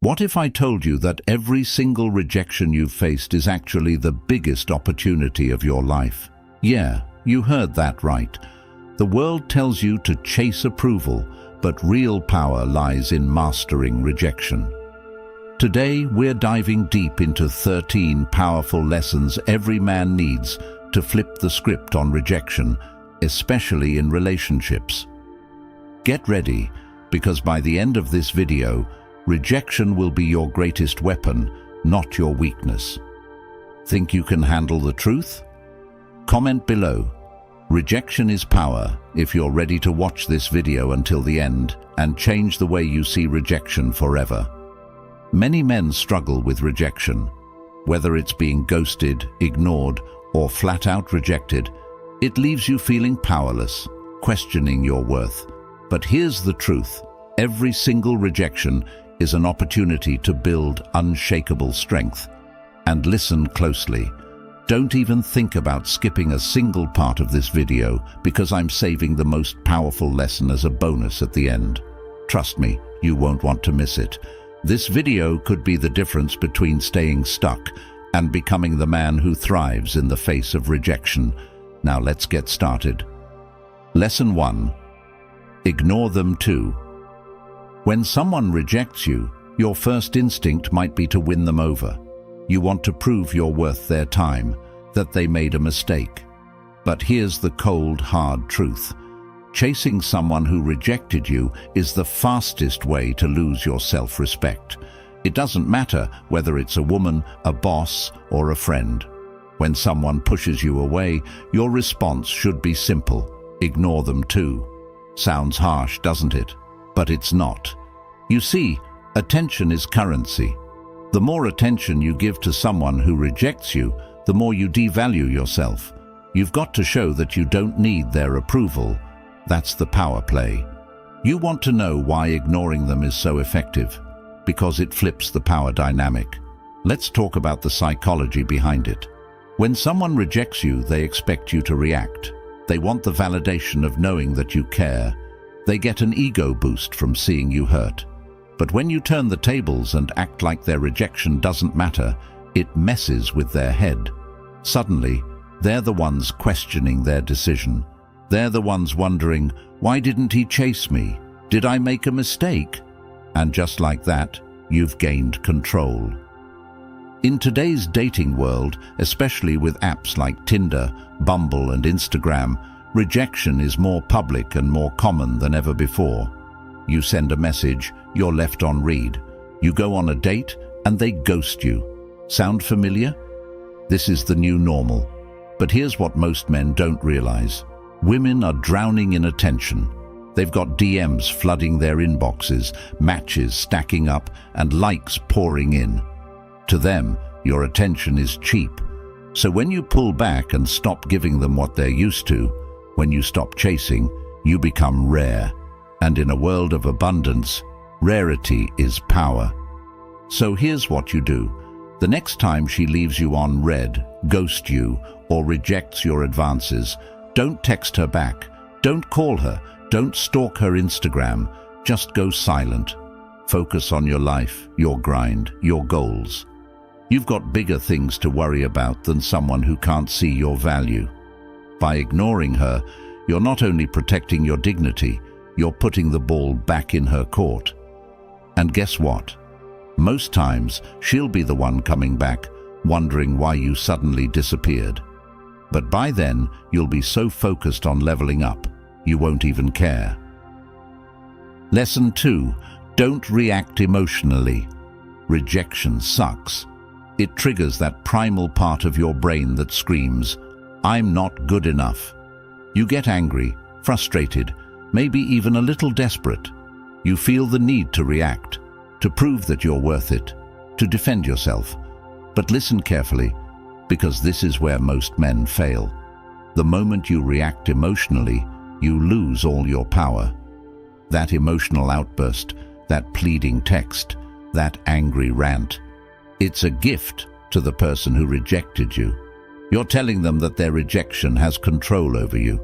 What if I told you that every single rejection you've faced is actually the biggest opportunity of your life? Yeah, you heard that right. The world tells you to chase approval, but real power lies in mastering rejection. Today, we're diving deep into 13 powerful lessons every man needs to flip the script on rejection, especially in relationships. Get ready, because by the end of this video, rejection will be your greatest weapon, not your weakness. Think you can handle the truth? Comment below. Rejection is power if you're ready to watch this video until the end and change the way you see rejection forever. Many men struggle with rejection. Whether it's being ghosted, ignored, or flat out rejected, it leaves you feeling powerless, questioning your worth. But here's the truth. Every single rejection is an opportunity to build unshakable strength. And listen closely. Don't even think about skipping a single part of this video, because I'm saving the most powerful lesson as a bonus at the end. Trust me, you won't want to miss it. This video could be the difference between staying stuck and becoming the man who thrives in the face of rejection. Now let's get started. Lesson 1. Ignore them too. When someone rejects you, your first instinct might be to win them over. You want to prove you're worth their time, that they made a mistake. But here's the cold, hard truth. Chasing someone who rejected you is the fastest way to lose your self-respect. It doesn't matter whether it's a woman, a boss, or a friend. When someone pushes you away, your response should be simple. Ignore them too. Sounds harsh, doesn't it? But it's not. You see, attention is currency. The more attention you give to someone who rejects you, the more you devalue yourself. You've got to show that you don't need their approval. That's the power play. You want to know why ignoring them is so effective? Because it flips the power dynamic. Let's talk about the psychology behind it. When someone rejects you, they expect you to react. They want the validation of knowing that you care. They get an ego boost from seeing you hurt. But when you turn the tables and act like their rejection doesn't matter, it messes with their head. Suddenly, they're the ones questioning their decision. They're the ones wondering, why didn't he chase me? Did I make a mistake? And just like that, you've gained control. In today's dating world, especially with apps like Tinder, Bumble, and Instagram, rejection is more public and more common than ever before. You send a message, you're left on read. You go on a date, and they ghost you. Sound familiar? This is the new normal. But here's what most men don't realize. Women are drowning in attention. They've got DMs flooding their inboxes, matches stacking up, and likes pouring in. To them, your attention is cheap. So when you pull back and stop giving them what they're used to, when you stop chasing, you become rare. And in a world of abundance, rarity is power. So here's what you do. The next time she leaves you on red, ghosts you, or rejects your advances, don't text her back. Don't call her. Don't stalk her Instagram. Just go silent. Focus on your life, your grind, your goals. You've got bigger things to worry about than someone who can't see your value. By ignoring her, you're not only protecting your dignity, you're putting the ball back in her court. And guess what? Most times, she'll be the one coming back, wondering why you suddenly disappeared. But by then, you'll be so focused on leveling up, you won't even care. Lesson 2. Don't react emotionally. Rejection sucks. It triggers that primal part of your brain that screams, "I'm not good enough." You get angry, frustrated, maybe even a little desperate. You feel the need to react, to prove that you're worth it, to defend yourself. But listen carefully, because this is where most men fail. The moment you react emotionally, you lose all your power. That emotional outburst, that pleading text, that angry rant, it's a gift to the person who rejected you. You're telling them that their rejection has control over you.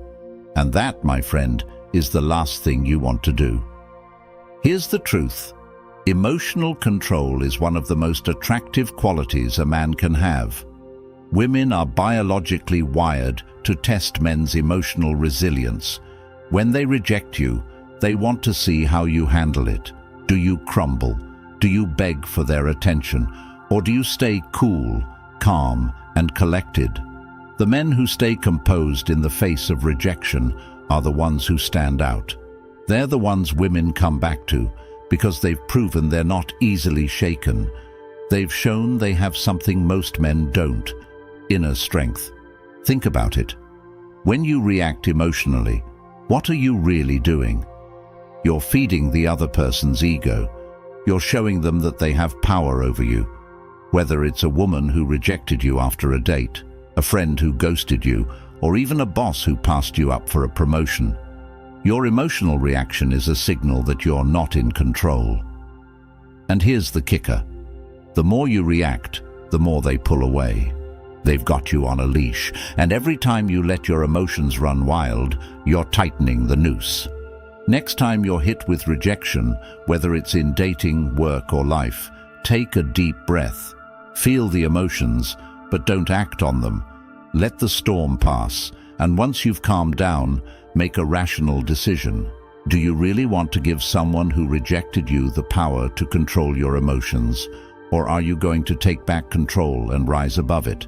And that, my friend, is the last thing you want to do. Here's the truth. Emotional control is one of the most attractive qualities a man can have. Women are biologically wired to test men's emotional resilience. When they reject you, they want to see how you handle it. Do you crumble? Do you beg for their attention? Or do you stay cool, calm, and collected? The men who stay composed in the face of rejection are the ones who stand out. They're the ones women come back to because they've proven they're not easily shaken. They've shown they have something most men don't: inner strength. Think about it. When you react emotionally, what are you really doing? You're feeding the other person's ego. You're showing them that they have power over you. Whether it's a woman who rejected you after a date, a friend who ghosted you, or even a boss who passed you up for a promotion, your emotional reaction is a signal that you're not in control. And here's the kicker. The more you react, the more they pull away. They've got you on a leash, and every time you let your emotions run wild, you're tightening the noose. Next time you're hit with rejection, whether it's in dating, work, or life, take a deep breath. Feel the emotions, but don't act on them. Let the storm pass, and once you've calmed down, make a rational decision. Do you really want to give someone who rejected you the power to control your emotions, or are you going to take back control and rise above it?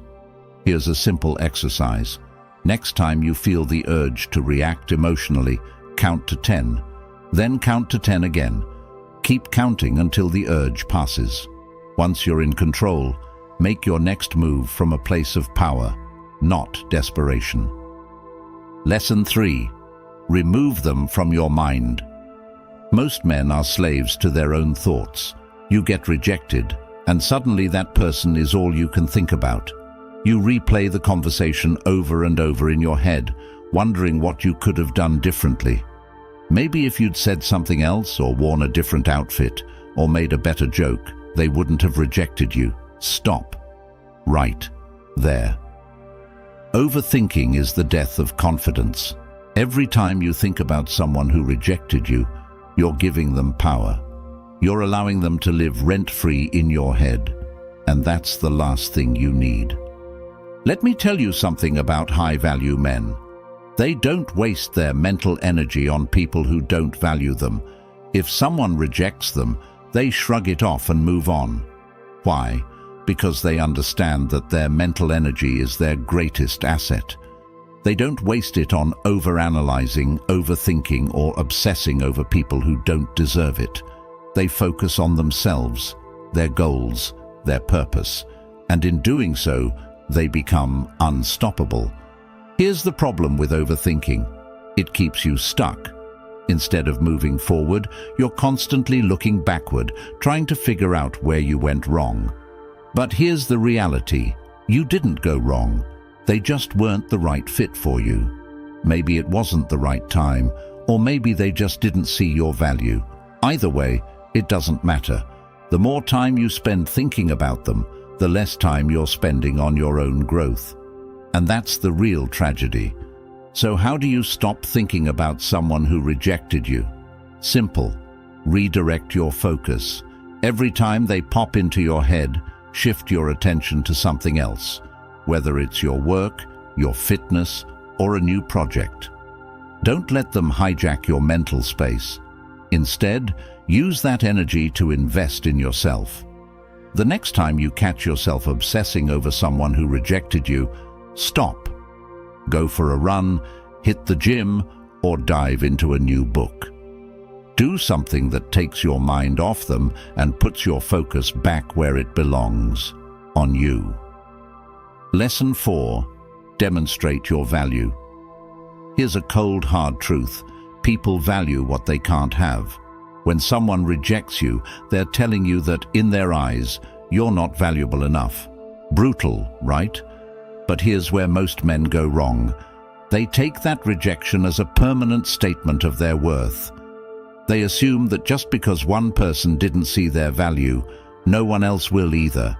Here's a simple exercise. Next time you feel the urge to react emotionally, count to 10. Then count to 10 again. Keep counting until the urge passes. Once you're in control, make your next move from a place of power, not desperation. Lesson 3. Remove them from your mind. Most men are slaves to their own thoughts. You get rejected, and suddenly that person is all you can think about. You replay the conversation over and over in your head, wondering what you could have done differently. Maybe if you'd said something else, or worn a different outfit, or made a better joke, they wouldn't have rejected you. Stop. Right there. Overthinking is the death of confidence. Every time you think about someone who rejected you, you're giving them power. You're allowing them to live rent-free in your head, and that's the last thing you need. Let me tell you something about high-value men. They don't waste their mental energy on people who don't value them. If someone rejects them, they shrug it off and move on. Why? Because they understand that their mental energy is their greatest asset. They don't waste it on overanalyzing, overthinking, or obsessing over people who don't deserve it. They focus on themselves, their goals, their purpose, and in doing so, they become unstoppable. Here's the problem with overthinking. It keeps you stuck. Instead of moving forward, you're constantly looking backward, trying to figure out where you went wrong. But here's the reality. You didn't go wrong. They just weren't the right fit for you. Maybe it wasn't the right time, or maybe they just didn't see your value. Either way, it doesn't matter. The more time you spend thinking about them, the less time you're spending on your own growth. And that's the real tragedy. So how do you stop thinking about someone who rejected you? Simple. Redirect your focus. Every time they pop into your head, shift your attention to something else, whether it's your work, your fitness, or a new project. Don't let them hijack your mental space. Instead, use that energy to invest in yourself. The next time you catch yourself obsessing over someone who rejected you, stop. Go for a run, hit the gym, or dive into a new book. Do something that takes your mind off them and puts your focus back where it belongs, on you. Lesson 4. Demonstrate your value. Here's a cold, hard truth. People value what they can't have. When someone rejects you, they're telling you that, in their eyes, you're not valuable enough. Brutal, right? But here's where most men go wrong. They take that rejection as a permanent statement of their worth. They assume that just because one person didn't see their value, no one else will either.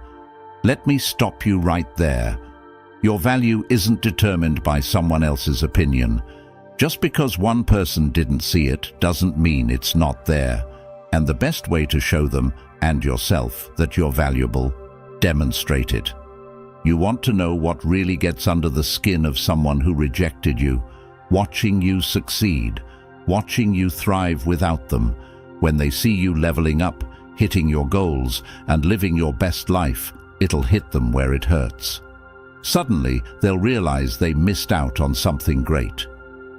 Let me stop you right there. Your value isn't determined by someone else's opinion. Just because one person didn't see it doesn't mean it's not there. And the best way to show them and yourself that you're valuable, demonstrate it. You want to know what really gets under the skin of someone who rejected you, watching you succeed, watching you thrive without them. When they see you leveling up, hitting your goals, and living your best life, it'll hit them where it hurts. Suddenly, they'll realize they missed out on something great.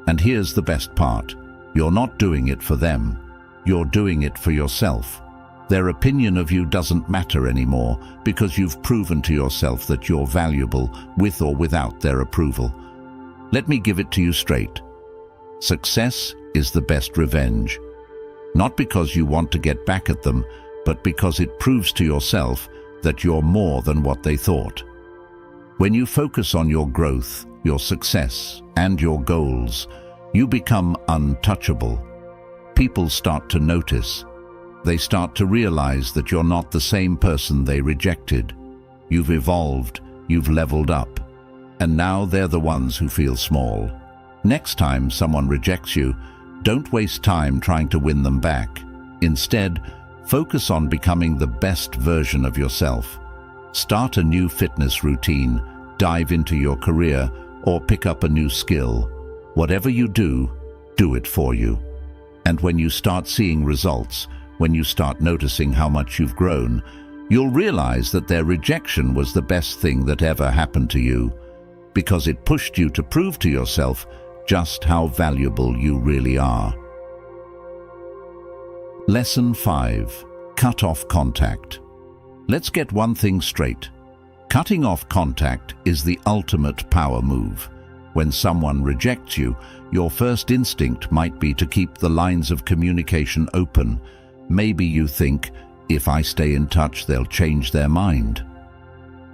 And here's the best part. You're not doing it for them. You're doing it for yourself. Their opinion of you doesn't matter anymore because you've proven to yourself that you're valuable with or without their approval. Let me give it to you straight. Success is the best revenge. Not because you want to get back at them, but because it proves to yourself that you're more than what they thought. When you focus on your growth, your success, and your goals, you become untouchable. People start to notice. They start to realize that you're not the same person they rejected. You've evolved, you've leveled up, and now they're the ones who feel small. Next time someone rejects you, don't waste time trying to win them back. Instead, focus on becoming the best version of yourself. Start a new fitness routine, dive into your career, or pick up a new skill. Whatever you do it for you. And when you start seeing results, when you start noticing how much you've grown, you'll realize that their rejection was the best thing that ever happened to you, because it pushed you to prove to yourself just how valuable you really are. Lesson 5. Cut off contact. Let's get one thing straight. Cutting off contact is the ultimate power move. When someone rejects you, your first instinct might be to keep the lines of communication open. Maybe you think, if I stay in touch, they'll change their mind.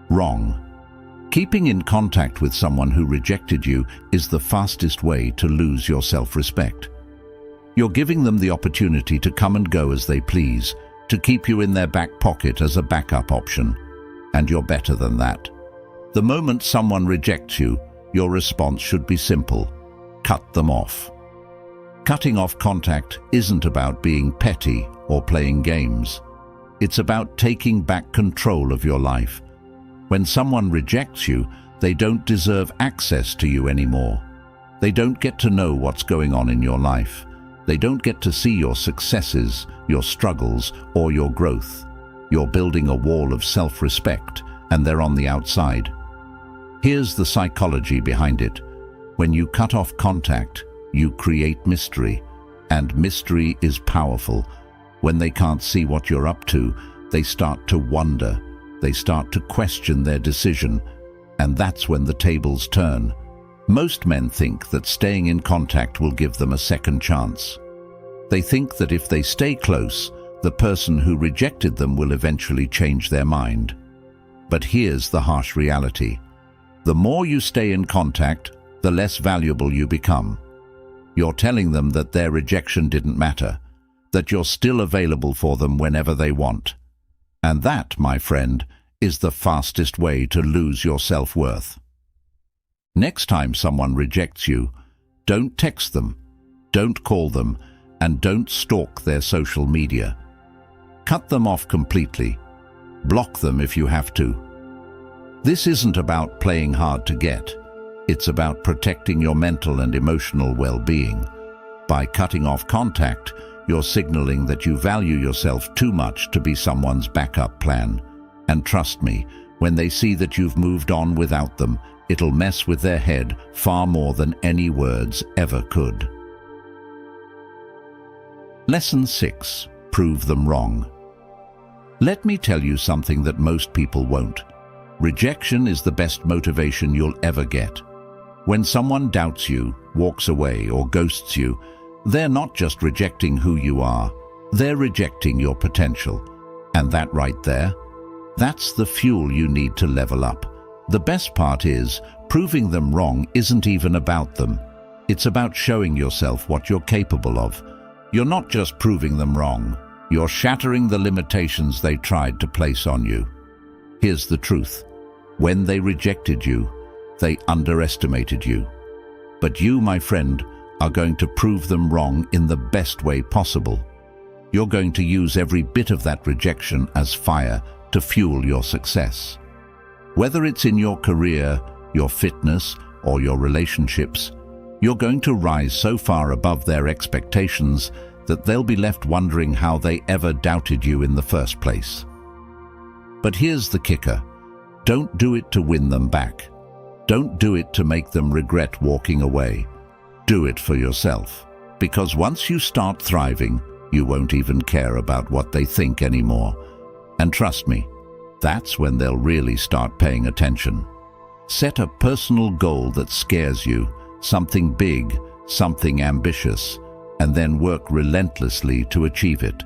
Wrong. Keeping in contact with someone who rejected you is the fastest way to lose your self-respect. You're giving them the opportunity to come and go as they please, to keep you in their back pocket as a backup option. And you're better than that. The moment someone rejects you, your response should be simple. Cut them off. Cutting off contact isn't about being petty or playing games. It's about taking back control of your life. When someone rejects you, they don't deserve access to you anymore. They don't get to know what's going on in your life. They don't get to see your successes, your struggles, or your growth. You're building a wall of self-respect, and they're on the outside. Here's the psychology behind it. When you cut off contact, you create mystery, and mystery is powerful. When they can't see what you're up to, they start to wonder. They start to question their decision, and that's when the tables turn. Most men think that staying in contact will give them a second chance. They think that if they stay close, the person who rejected them will eventually change their mind. But here's the harsh reality. The more you stay in contact, the less valuable you become. You're telling them that their rejection didn't matter, that you're still available for them whenever they want. And that, my friend, is the fastest way to lose your self-worth. Next time someone rejects you, don't text them, don't call them, and don't stalk their social media. Cut them off completely. Block them if you have to. This isn't about playing hard to get. It's about protecting your mental and emotional well-being. By cutting off contact, you're signaling that you value yourself too much to be someone's backup plan. And trust me, when they see that you've moved on without them, it'll mess with their head far more than any words ever could. Lesson 6. Prove them wrong. Let me tell you something that most people won't. Rejection is the best motivation you'll ever get. When someone doubts you, walks away, or ghosts you, they're not just rejecting who you are, they're rejecting your potential. And that right there, that's the fuel you need to level up. The best part is, proving them wrong isn't even about them. It's about showing yourself what you're capable of. You're not just proving them wrong, you're shattering the limitations they tried to place on you. Here's the truth. When they rejected you, they underestimated you. But you, my friend, are going to prove them wrong in the best way possible. You're going to use every bit of that rejection as fire to fuel your success. Whether it's in your career, your fitness, or your relationships, you're going to rise so far above their expectations that they'll be left wondering how they ever doubted you in the first place. But here's the kicker. Don't do it to win them back. Don't do it to make them regret walking away. Do it for yourself. Because once you start thriving, you won't even care about what they think anymore. And trust me, that's when they'll really start paying attention. Set a personal goal that scares you, something big, something ambitious, and then work relentlessly to achieve it.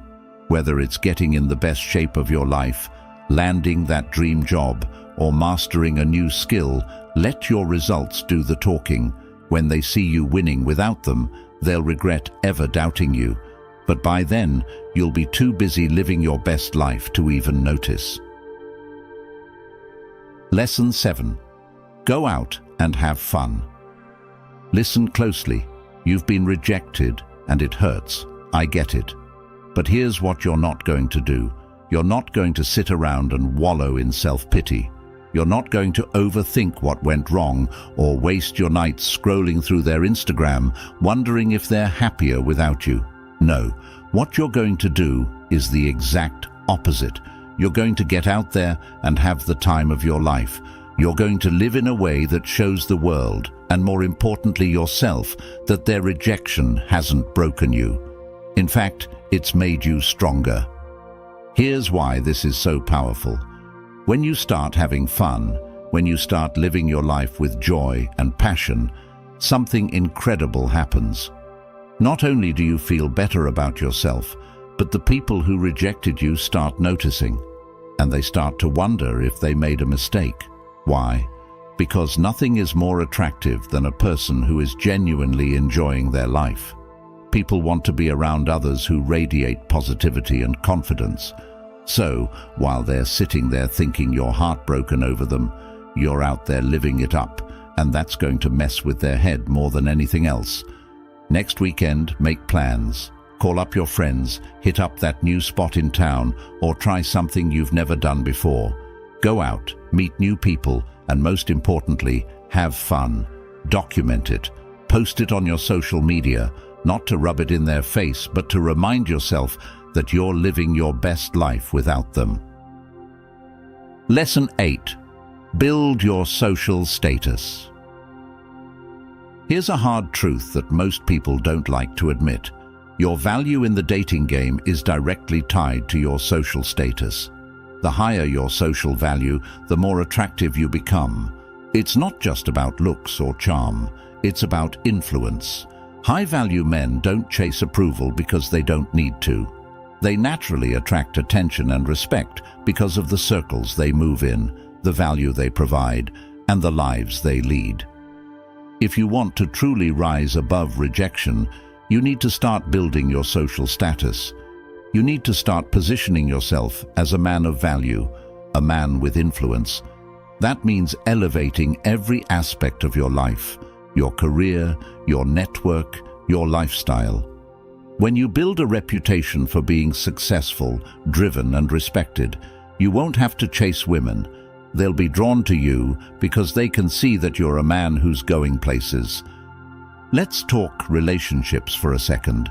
Whether it's getting in the best shape of your life, landing that dream job, or mastering a new skill, let your results do the talking. When they see you winning without them, they'll regret ever doubting you. But by then, you'll be too busy living your best life to even notice. Lesson 7. Go out and have fun. Listen closely. You've been rejected, and it hurts. I get it. But here's what you're not going to do. You're not going to sit around and wallow in self-pity. You're not going to overthink what went wrong or waste your nights scrolling through their Instagram, wondering if they're happier without you. No, what you're going to do is the exact opposite. You're going to get out there and have the time of your life. You're going to live in a way that shows the world, and more importantly yourself, that their rejection hasn't broken you. In fact, it's made you stronger. Here's why this is so powerful. When you start having fun, when you start living your life with joy and passion, something incredible happens. Not only do you feel better about yourself, but the people who rejected you start noticing, and they start to wonder if they made a mistake. Why? Because nothing is more attractive than a person who is genuinely enjoying their life. People want to be around others who radiate positivity and confidence. So, while they're sitting there thinking you're heartbroken over them, you're out there living it up, and that's going to mess with their head more than anything else. Next weekend, make plans. Call up your friends, hit up that new spot in town, or try something you've never done before. Go out, meet new people, and most importantly, have fun. Document it. Post it on your social media, not to rub it in their face, but to remind yourself that you're living your best life without them. Lesson 8. Build your social status. Here's a hard truth that most people don't like to admit. Your value in the dating game is directly tied to your social status. The higher your social value, the more attractive you become. It's not just about looks or charm, it's about influence. High-value men don't chase approval because they don't need to. They naturally attract attention and respect because of the circles they move in, the value they provide, and the lives they lead. If you want to truly rise above rejection, you need to start building your social status. You need to start positioning yourself as a man of value, a man with influence. That means elevating every aspect of your life, your career, your network, your lifestyle. When you build a reputation for being successful, driven, and respected, you won't have to chase women. They'll be drawn to you because they can see that you're a man who's going places. Let's talk relationships for a second.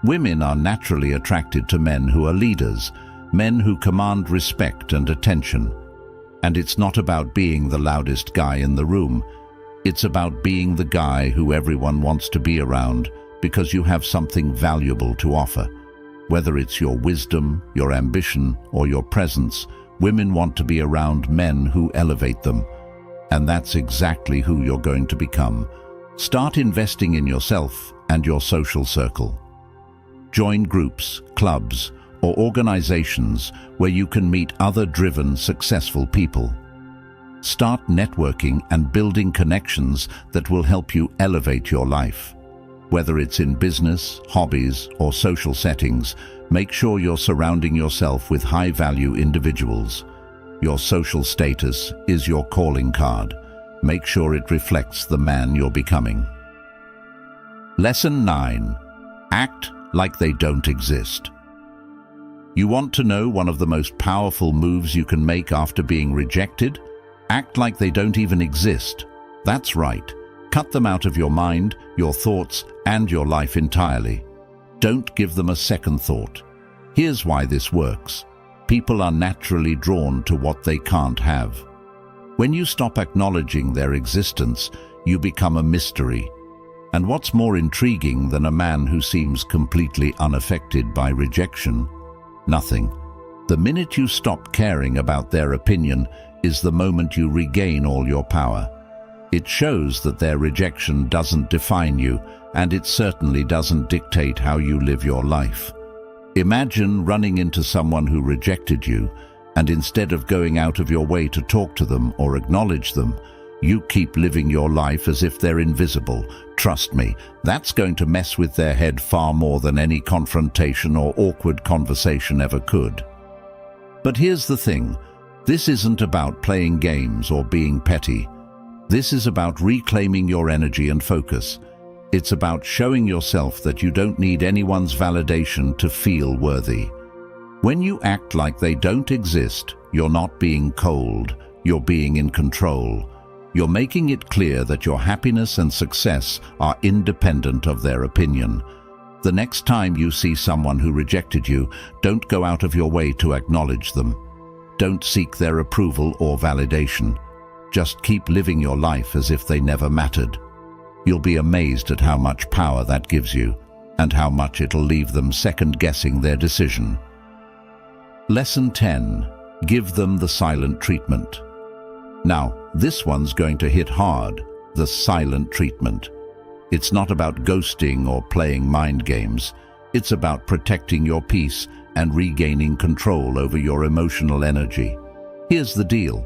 Women are naturally attracted to men who are leaders, men who command respect and attention. And it's not about being the loudest guy in the room. It's about being the guy who everyone wants to be around because you have something valuable to offer. Whether it's your wisdom, your ambition, or your presence, women want to be around men who elevate them. And that's exactly who you're going to become. Start investing in yourself and your social circle. Join groups, clubs, or organizations where you can meet other driven, successful people. Start networking and building connections that will help you elevate your life. Whether it's in business, hobbies, or social settings, make sure you're surrounding yourself with high-value individuals. Your social status is your calling card. Make sure it reflects the man you're becoming. Lesson 9. Act like they don't exist. You want to know one of the most powerful moves you can make after being rejected? Act like they don't even exist. That's right. Cut them out of your mind, your thoughts, and your life entirely. Don't give them a second thought. Here's why this works. People are naturally drawn to what they can't have. When you stop acknowledging their existence, you become a mystery. And what's more intriguing than a man who seems completely unaffected by rejection? Nothing. The minute you stop caring about their opinion is the moment you regain all your power. It shows that their rejection doesn't define you, and it certainly doesn't dictate how you live your life. Imagine running into someone who rejected you, and instead of going out of your way to talk to them or acknowledge them, you keep living your life as if they're invisible. Trust me, that's going to mess with their head far more than any confrontation or awkward conversation ever could. But here's the thing, this isn't about playing games or being petty. This is about reclaiming your energy and focus. It's about showing yourself that you don't need anyone's validation to feel worthy. When you act like they don't exist, you're not being cold, you're being in control. You're making it clear that your happiness and success are independent of their opinion. The next time you see someone who rejected you, don't go out of your way to acknowledge them. Don't seek their approval or validation. Just keep living your life as if they never mattered. You'll be amazed at how much power that gives you, and how much it'll leave them second-guessing their decision. Lesson 10. Give them the silent treatment. Now, this one's going to hit hard, the silent treatment. It's not about ghosting or playing mind games. It's about protecting your peace and regaining control over your emotional energy. Here's the deal.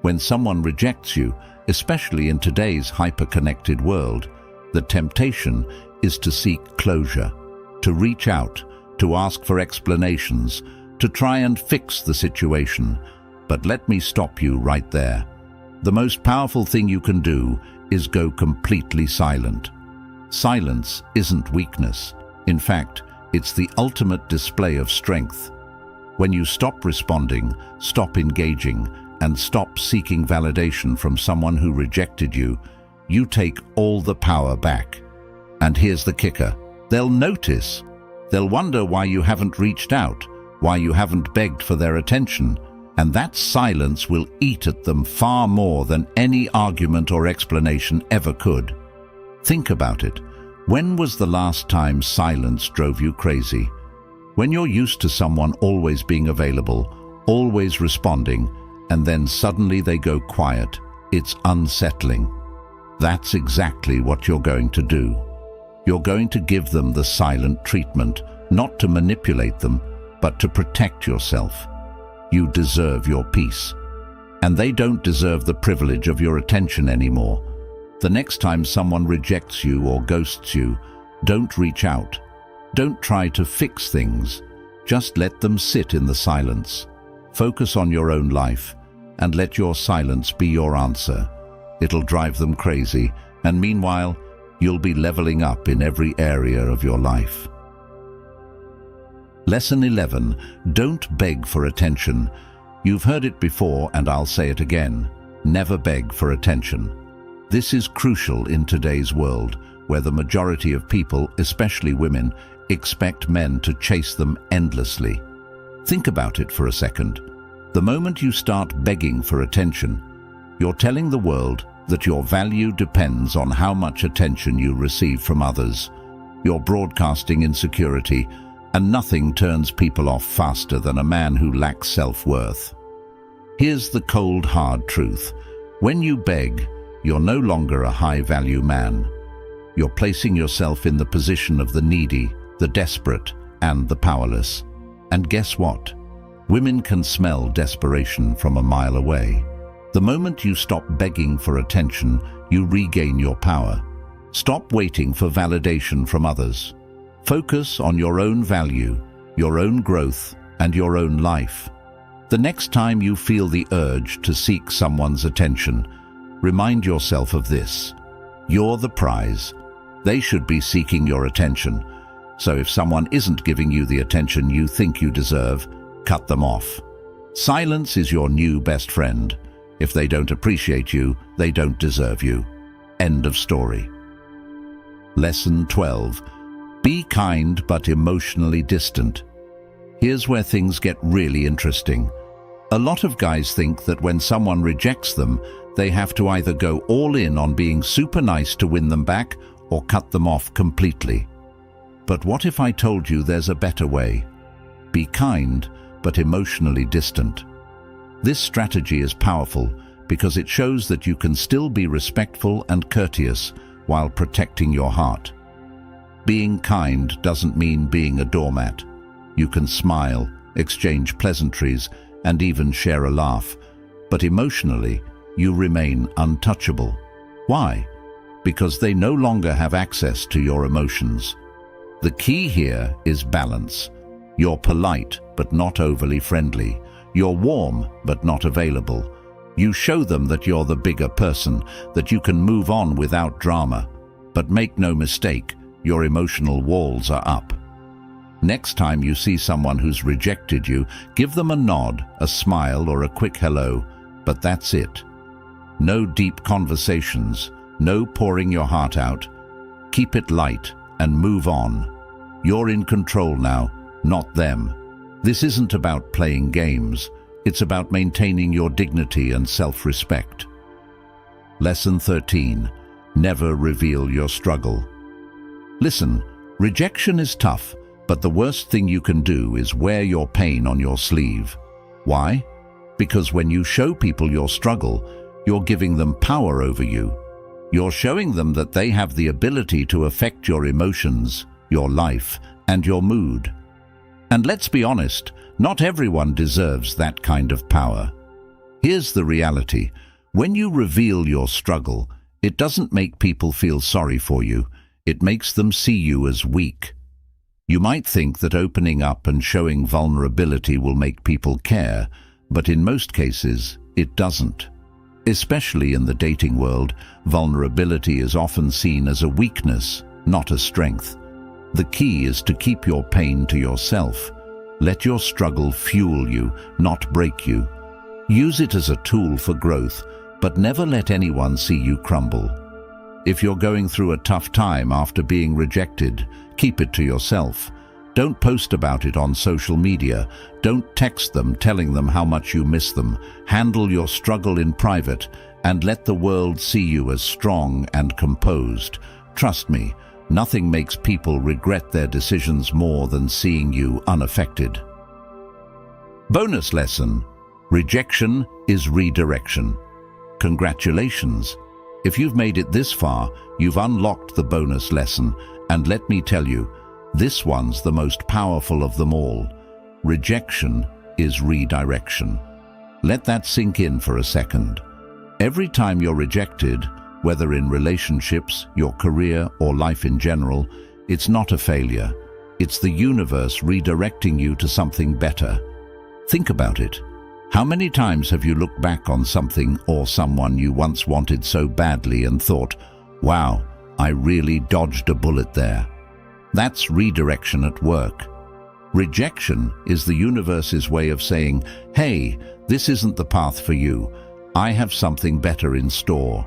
When someone rejects you, especially in today's hyper-connected world, the temptation is to seek closure, to reach out, to ask for explanations, to try and fix the situation. But let me stop you right there. The most powerful thing you can do is go completely silent. Silence isn't weakness. In fact, it's the ultimate display of strength. When you stop responding, stop engaging, and stop seeking validation from someone who rejected you, you take all the power back. And here's the kicker. They'll notice. They'll wonder why you haven't reached out, why you haven't begged for their attention, and that silence will eat at them far more than any argument or explanation ever could. Think about it. When was the last time silence drove you crazy? When you're used to someone always being available, always responding, and then suddenly they go quiet, it's unsettling. That's exactly what you're going to do. You're going to give them the silent treatment, not to manipulate them, but to protect yourself. You deserve your peace. And they don't deserve the privilege of your attention anymore. The next time someone rejects you or ghosts you, don't reach out. Don't try to fix things. Just let them sit in the silence. Focus on your own life, and let your silence be your answer. It'll drive them crazy, and meanwhile, you'll be leveling up in every area of your life. Lesson 11. Don't beg for attention. You've heard it before, and I'll say it again. Never beg for attention. This is crucial in today's world, where the majority of people, especially women, expect men to chase them endlessly. Think about it for a second. The moment you start begging for attention, you're telling the world that your value depends on how much attention you receive from others. You're broadcasting insecurity, and nothing turns people off faster than a man who lacks self-worth. Here's the cold, hard truth. When you beg, you're no longer a high-value man. You're placing yourself in the position of the needy, the desperate, and the powerless. And guess what? Women can smell desperation from a mile away. The moment you stop begging for attention, you regain your power. Stop waiting for validation from others. Focus on your own value, your own growth, and your own life. The next time you feel the urge to seek someone's attention, remind yourself of this. You're the prize. They should be seeking your attention. So if someone isn't giving you the attention you think you deserve, cut them off. Silence is your new best friend. If they don't appreciate you, they don't deserve you. End of story. Lesson 12. Be kind but emotionally distant. Here's where things get really interesting. A lot of guys think that when someone rejects them, they have to either go all in on being super nice to win them back or cut them off completely. But what if I told you there's a better way? Be kind but emotionally distant. This strategy is powerful because it shows that you can still be respectful and courteous while protecting your heart. Being kind doesn't mean being a doormat. You can smile, exchange pleasantries, and even share a laugh, but emotionally, you remain untouchable. Why? Because they no longer have access to your emotions. The key here is balance. You're polite, but not overly friendly. You're warm, but not available. You show them that you're the bigger person, that you can move on without drama. But make no mistake, your emotional walls are up. Next time you see someone who's rejected you, give them a nod, a smile, or a quick hello, but that's it. No deep conversations, no pouring your heart out. Keep it light and move on. You're in control now, not them. This isn't about playing games. It's about maintaining your dignity and self-respect. Lesson 13. Never reveal your struggle. Listen, rejection is tough, but the worst thing you can do is wear your pain on your sleeve. Why? Because when you show people your struggle, you're giving them power over you. You're showing them that they have the ability to affect your emotions, your life, and your mood. And let's be honest, not everyone deserves that kind of power. Here's the reality. When you reveal your struggle, it doesn't make people feel sorry for you. It makes them see you as weak. You might think that opening up and showing vulnerability will make people care, but in most cases, it doesn't. Especially in the dating world, vulnerability is often seen as a weakness, not a strength. The key is to keep your pain to yourself. Let your struggle fuel you, not break you. Use it as a tool for growth, but never let anyone see you crumble. If you're going through a tough time after being rejected, keep it to yourself. Don't post about it on social media. Don't text them telling them how much you miss them. Handle your struggle in private and let the world see you as strong and composed. Trust me, nothing makes people regret their decisions more than seeing you unaffected. Bonus lesson: rejection is redirection. Congratulations! If you've made it this far, you've unlocked the bonus lesson, and let me tell you, this one's the most powerful of them all. Rejection is redirection. Let that sink in for a second. Every time you're rejected, whether in relationships, your career, or life in general, it's not a failure. It's the universe redirecting you to something better. Think about it. How many times have you looked back on something or someone you once wanted so badly and thought, wow, I really dodged a bullet there? That's redirection at work. Rejection is the universe's way of saying, hey, this isn't the path for you. I have something better in store.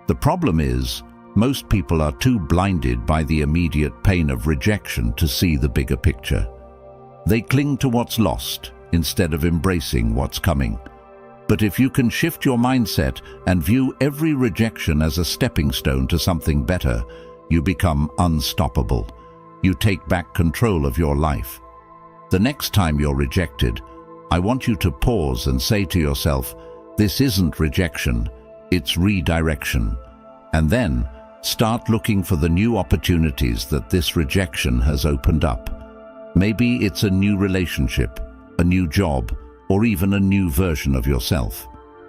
The problem is, most people are too blinded by the immediate pain of rejection to see the bigger picture. They cling to what's lost instead of embracing what's coming. But if you can shift your mindset and view every rejection as a stepping stone to something better, you become unstoppable. You take back control of your life. The next time you're rejected, I want you to pause and say to yourself, this isn't rejection, it's redirection. And then start looking for the new opportunities that this rejection has opened up. Maybe it's a new relationship, a new job, or even a new version of yourself.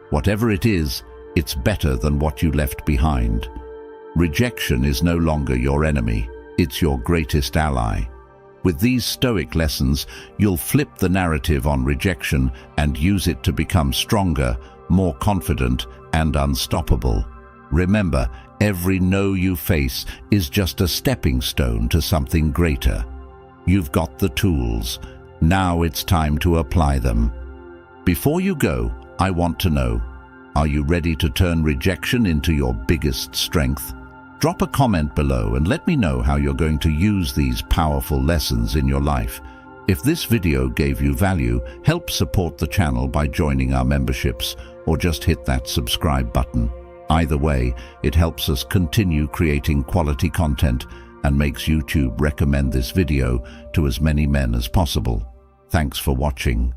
Whatever it is, it's better than what you left behind. Rejection is no longer your enemy, it's your greatest ally. With these Stoic lessons, you'll flip the narrative on rejection and use it to become stronger, more confident, and unstoppable. Remember, every no you face is just a stepping stone to something greater. You've got the tools. Now it's time to apply them. Before you go, I want to know, are you ready to turn rejection into your biggest strength? Drop a comment below and let me know how you're going to use these powerful lessons in your life. If this video gave you value, help support the channel by joining our memberships or just hit that subscribe button. Either way, it helps us continue creating quality content and makes YouTube recommend this video to as many men as possible. Thanks for watching.